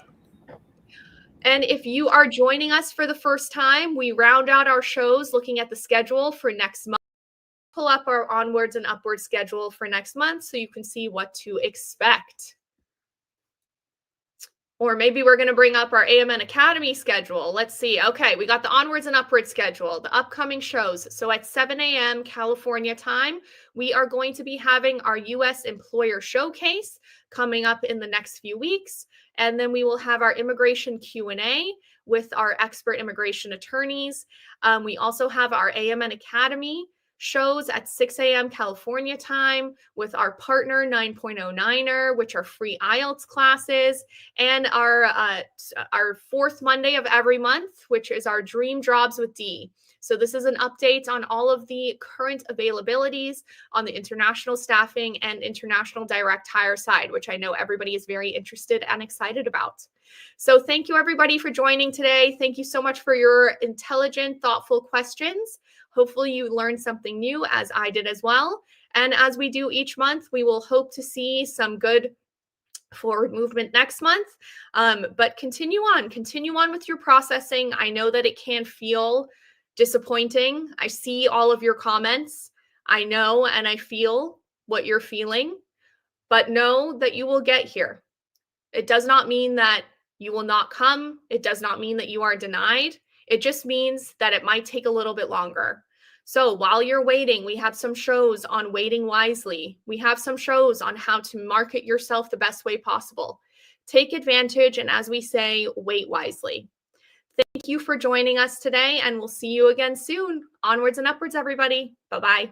And if you are joining us for the first time, we round out our shows looking at the schedule for next month. Pull up our onwards and upwards schedule for next month so you can see what to expect. Or maybe we're going to bring up our AMN Academy schedule. Let's see. Okay, we got the onwards and upwards schedule, the upcoming shows. So at 7 a.m. California time, we are going to be having our U.S. Employer Showcase coming up in the next few weeks. And then we will have our immigration Q&A with our expert immigration attorneys. We also have our AMN Academy shows at 6 a.m. California time with our partner 9.09er, which are free IELTS classes, and our fourth Monday of every month, which is our Dream Jobs with D. So this is an update on all of the current availabilities on the international staffing and international direct hire side, which I know everybody is very interested and excited about. So thank you, everybody, for joining today. Thank you so much for your intelligent, thoughtful questions. Hopefully you learned something new, as I did as well. And as we do each month, we will hope to see some good forward movement next month. But continue on with your processing. I know that it can feel disappointing. I see all of your comments. I know and I feel what you're feeling, but know that you will get here. It does not mean that you will not come. It does not mean that you are denied. It just means that it might take a little bit longer. So while you're waiting, we have some shows on waiting wisely. We have some shows on how to market yourself the best way possible. Take advantage, and as we say, wait wisely. Thank you for joining us today, and we'll see you again soon. Onwards and upwards, everybody. Bye-bye.